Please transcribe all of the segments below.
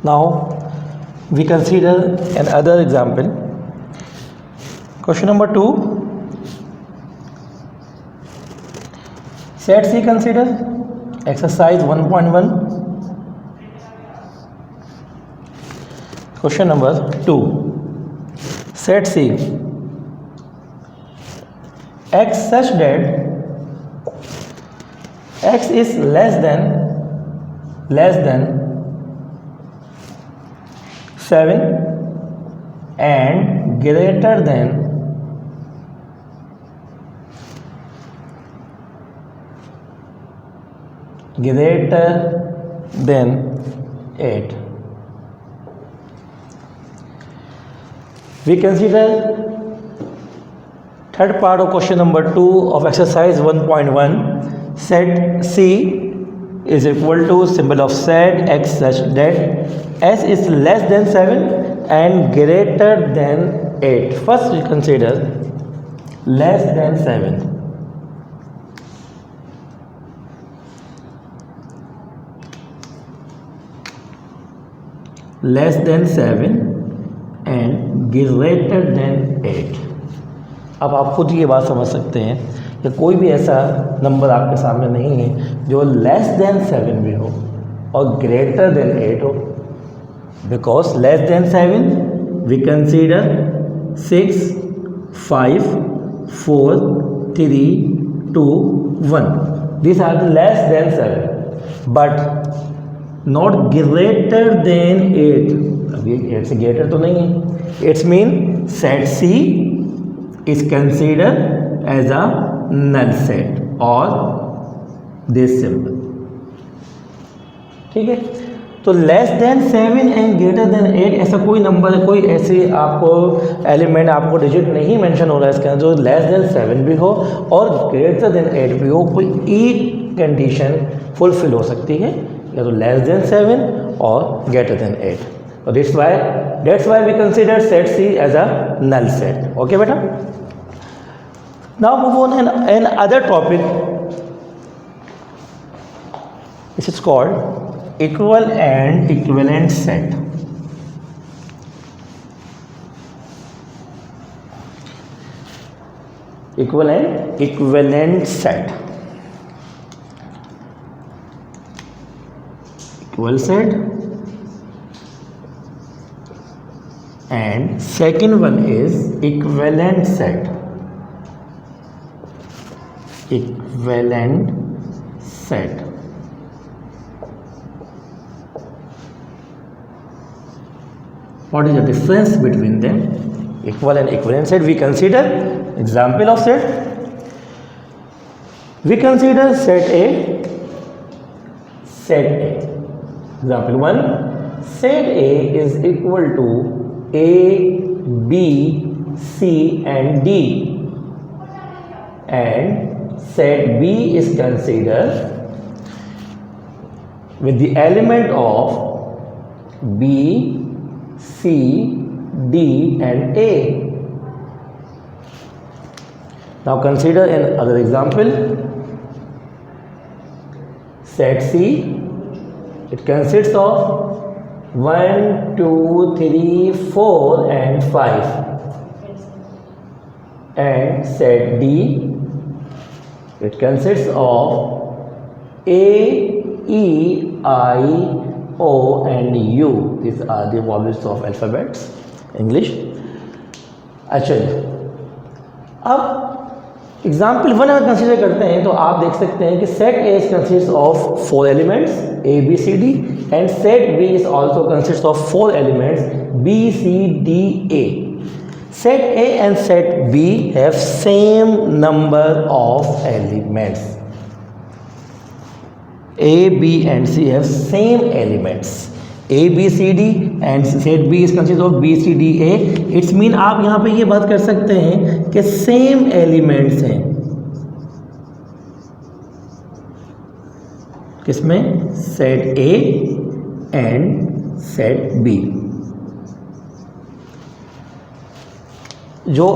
Now we consider another example. Question number 2. Set C, consider exercise 1.1. Question number 2. Set C, x such that x is less than 7 and greater than 8. We consider third part of question number 2 of exercise 1.1. Set C is equal to symbol of set x such that s is less than 7 and greater than 8. First we consider less than 7. Less than 7 and greater than 8. अब आप खुद ये बात समझ सकते हैं कि कोई भी ऐसा नंबर आपके सामने नहीं है जो लेस देन 7 भी हो और ग्रेटर देन 8 हो, because less than 7 we consider 6, 5, 4, 3, 2, 1. These are the less than 7 but not greater than 8. अब ये 8 से ग्रेटर तो नहीं है. It's mean set C is considered as a null set or this symbol. ठीक है, तो less than 7 and greater than 8 ऐसा कोई नंबर, कोई ऐसे आपको एलिमेंट, आपको डिजिट नहीं मेंशन हो रहा है इसके अंदर जो लेस देन 7 भी हो और ग्रेटर देन 8 भी हो. कोई एक कंडीशन फुलफिल हो सकती है, या तो लेस देन 7 और greater than 8. So that's why we consider set C as a null set. Okay, beta. Now move on another topic. This is called equal and equivalent set. Equal and equivalent set. Equal set. And second one is equivalent set. Equivalent set. What is the difference between them? Equal and equivalent set. We consider example of set. We consider set A. Set A. Example 1. Set A is equal to A, B, C and D, and set B is considered with the element of B, C, D and A. Now consider another example. Set C, it consists of 1, 2, 3, 4 and 5, and set D, it consists of A, E, I, O and U. These are the vowels of alphabets English. अच्छा, अब example 1 अगर consider करते हैं तो आप देख सकते हैं कि सेट A is consists of 4 elements A, B, C, D and set B is also consists of 4 elements B, C, D, A. Set A and set B have same number of elements. A, B and C have same elements. A, B, C, D and set B is consists of B, C, D, A. It's mean आप यहाँ पे ये बात कर सकते हैं कि same elements हैं. किसमें? Set A and set B. जो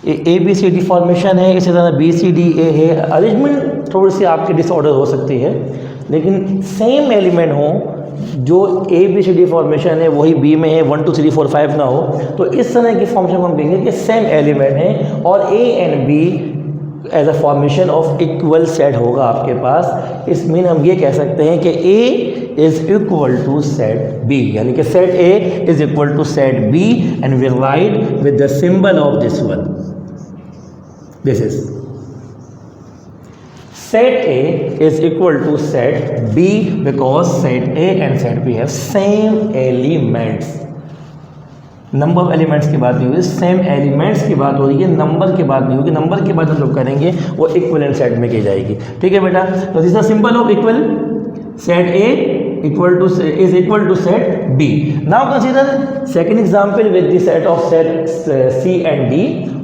A B C D formation है, इसी तरह बी सी डी ए है. अरेंजमेंट थोड़ी सी आपकी डिसऑर्डर हो सकती है, लेकिन सेम एलिमेंट हो जो ABCD फॉर्मेशन है वही B में है, 1 2 3 4 5 ना हो, तो इस तरह की फॉर्मेशन को हम कहेंगे कि सेम एलिमेंट है और A and B as a formation of equal set होगा आपके पास। इस मीन हम ये कह सकते हैं कि A is equal to set B, यानी कि सेट A is equal to set B and we write with the symbol of this one. This is set A is equal to set B because set A and set B have same elements। Number of elements की बात नहीं हुई, same elements की बात हो रही है, number की बात नहीं होगी। नंबर की बात हम लोग करेंगे वो इक्वलेंट सेट में की जाएगी। ठीक है बेटा, तो this is symbol of equal, set A equal to is equal to set B। Now consider second example with the set of set C and D,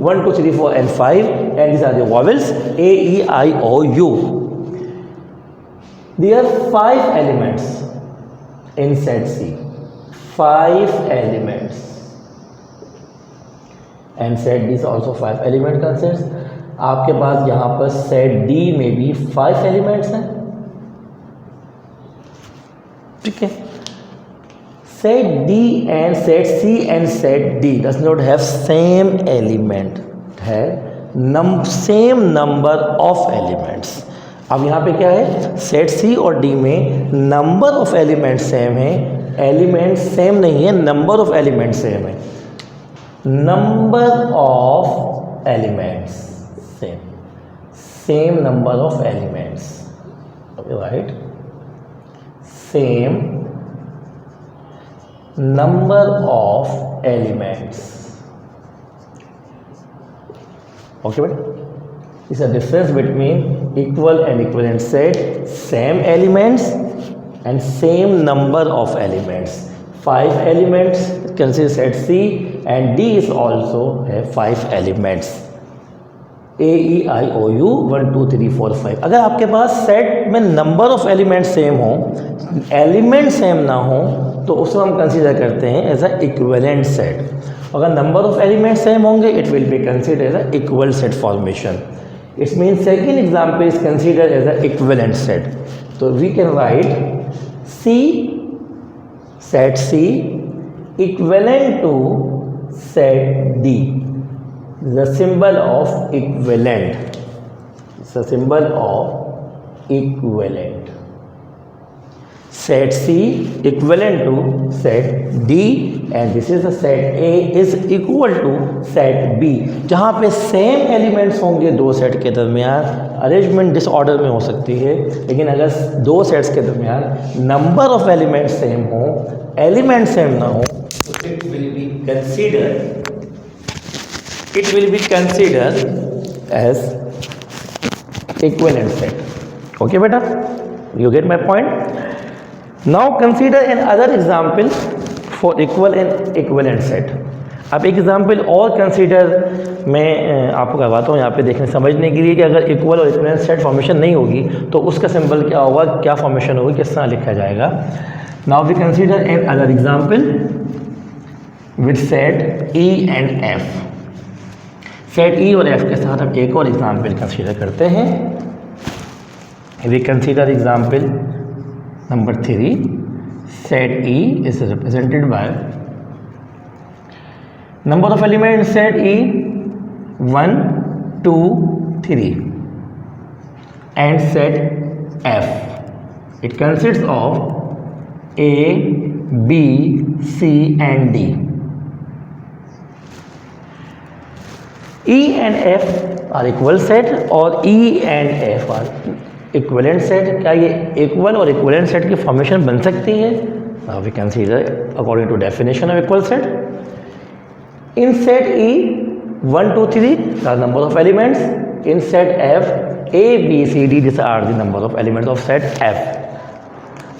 1 2 3 4 and 5, and these are the vowels A E I O U। There are 5 elements in set C, 5 elements, and set D is also 5 element consists। आपके पास यहाँ पर set D में भी 5 elements हैं। ठीक है, set D and set C and set D does not have same element, है same number of elements. अब यहाँ पे क्या है, सेट C और D में नंबर ऑफ एलिमेंट सेम है, एलिमेंट सेम नहीं है, नंबर ऑफ एलिमेंट सेम है। Number of elements same, same number of elements, right, same number of elements। okay beta, is a difference between equal and equivalent set, same elements and same number of elements। 5 elements consists set C and D is also have 5 elements, A E I O U 1 2 3 4 5। अगर आपके पास set में number of element same हो, element same ना हो, तो उसको हम कंसीडर करते हैं एज अ इक्विवेलेंट सेट। अगर नंबर ऑफ एलिमेंट सेम होंगे it will be consider as a equal set formation. It's mean second example is consider as a equivalent set. तो we can write C, set C equivalent to set D, the symbol of equivalent, it's a symbol of equivalent। set C equivalent to set D and this is the set A is equal to set B। जहाँ पे same elements होंगे दो set के दरमियान, arrangement disorder में हो सकती है, लेकिन अगर दो सेट्स के दरमियान नंबर ऑफ एलिमेंट सेम हो, एलिमेंट सेम ना हो, तो it will be consider, it will be considered as equivalent set। okay beta, you get my point। now consider another example for equal and equivalent set। अब एक example और consider मैं आपको करवाता हूँ यहाँ पे देखने समझने के लिए कि अगर इक्वल और इक्विवेलेंट सेट फॉर्मेशन नहीं होगी तो उसका सिंबल क्या होगा, क्या फॉर्मेशन होगी, किस तरह लिखा जाएगा। Now we consider another example with set E and F। Set E और F के साथ हम एक और एग्जाम्पल कंसीडर करते हैं। We consider example number 3। Set E is represented by number of element set E 1 2 3 and set F it consists of A B C and D। E and F are equal set और E and F are equivalent set। क्या ये equal और equivalent set की formation बन सकती है? Now we consider according to definition of equal set। In set E 1 2 3 are number of elements। In set F A B C D these are the number of elements of set F।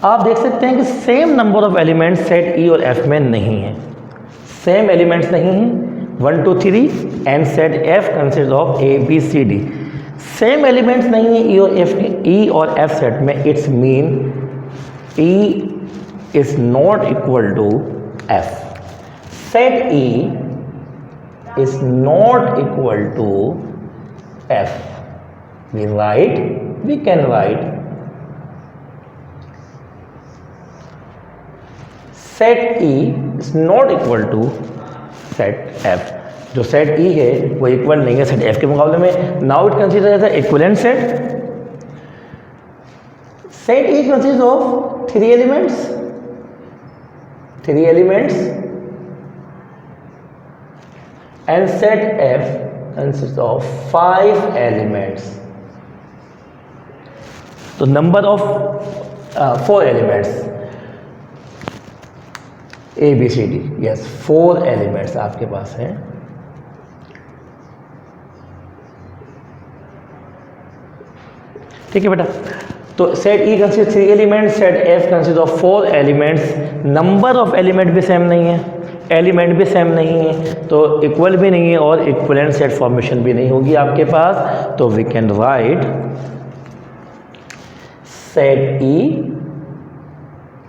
आप देख सकते हैं कि same number of elements set E और F में नहीं है, same elements नहीं हैं। 1 2 3 and set F consist of A B C D, same elements नहीं है E और F सेट में। It's mean E is not equal to F। Set E is not equal to F। we can write set E is not equal to set F. जो set E है वो equal नहीं है set F के मुकाबले में। Now it consider as a equivalent set. Set E consists of three elements, and set F consists of 5 elements. तो number of 4 elements, A B C D, yes 4 elements आपके पास हैं। ठीक है बेटा। तो set E consist 3 elements, set F consist of 4 elements. Number of element भी same नहीं है, एलिमेंट भी सेम नहीं है, तो इक्वल भी नहीं है और इक्विवेलेंट सेट फॉर्मेशन भी नहीं होगी आपके पास। तो we can write set E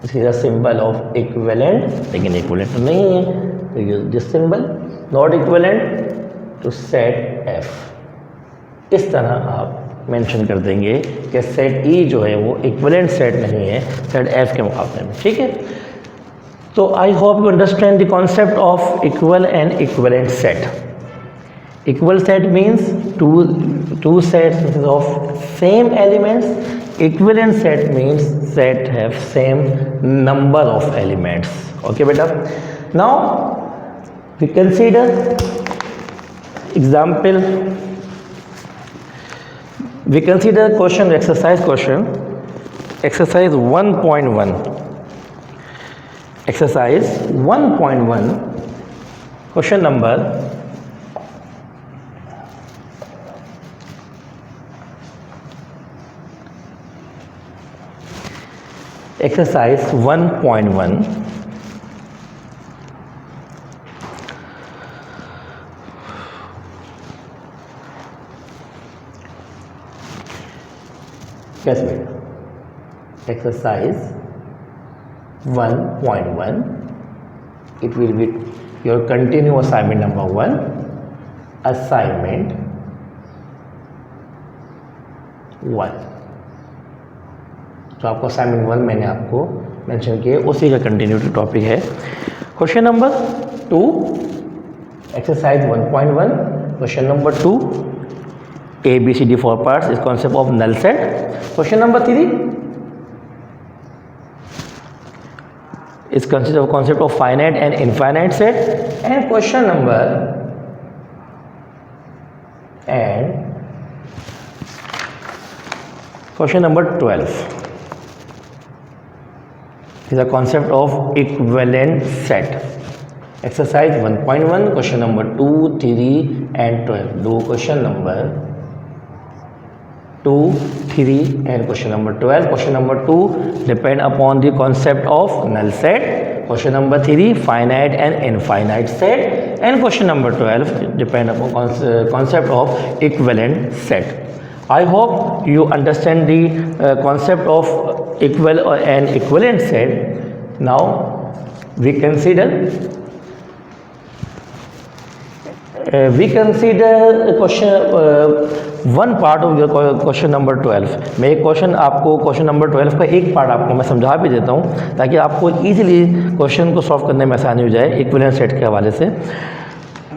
is the symbol of equivalent, लेकिन इक्विवेलेंट तो नहीं है, तो use this symbol not equivalent to set F। इस तरह आप मेंशन कर देंगे कि सेट E जो है वो इक्विवेलेंट सेट नहीं है सेट F के मुकाबले में। ठीक है। तो I hope you understand the concept of equal and equivalent set. Equal set means two sets of same elements. Equivalent set means set have same number of elements. Okay बेटा। Now we consider example. We consider question, exercise 1.1. Exercise 1.1, question number exercise 1.1. Yes, better. Exercise 1.1. It will be your continue assignment number 1. Assignment 1. तो आपको assignment 1 मैंने आपको mention किया, उसी का continuity topic है। Question number 2, exercise 1.1, question number 2, A B C D 4 parts is concept of null set. Question number 3 is consist of concept of finite and infinite set. And question number 12 is a concept of equivalent set. Exercise 1.1, question number 2, 3 and 12. Do question number 2, 3 and question number 12. Question number 2 depend upon the concept of null set. Question number 3 finite and infinite set. And question number 12 depend upon concept of equivalent set. I hope you understand the concept of equal and equivalent set. Now we consider question one part of question number 12। मैं एक question आपको question number 12 का एक part आपको मैं समझा भी देता हूँ ताकि आपको इजीली क्वेश्चन को सॉल्व करने में आसानी हो जाए इक्विवेलेंट सेट के हवाले से।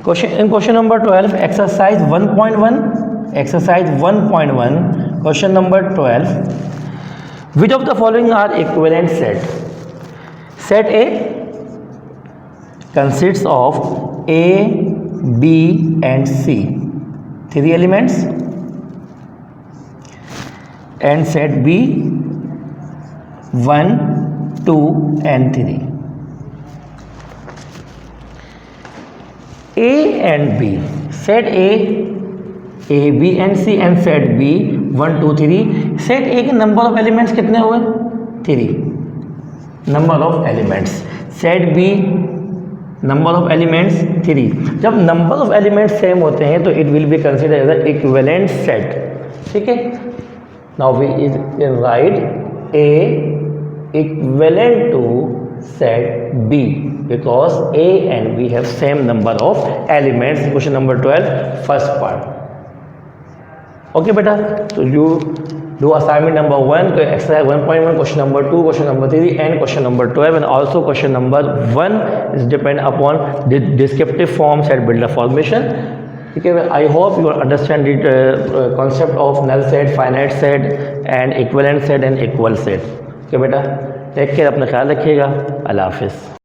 Question number 12 exercise 1.1 question number 12, which of the following are equivalent set? Set A consists of A, B and C, 3 elements, and set B 1, 2 and 3. A and B, set A, B and C and set B 1, 2, 3. set A के number of elements कितने हुए? 3 number of elements. set B number of elements 3। जब number of elements same होते हैं तो it will be consider as a equivalent set. ठीक है। Now we can write A equivalent to set B because A and B have same number of elements. Question number 12 first part. Okay बेटा, तो you do assignment number 1, exercise 1.1, question number 2, question number 3 and question number 12, and also question number 1 is depend upon the descriptive form set builder formation. Okay, I hope you understand the concept of null set, finite set and equivalent set and equal set. Okay बेटा, take care, अपना ख्याल रखिएगा, अल्लाह हाफिज़।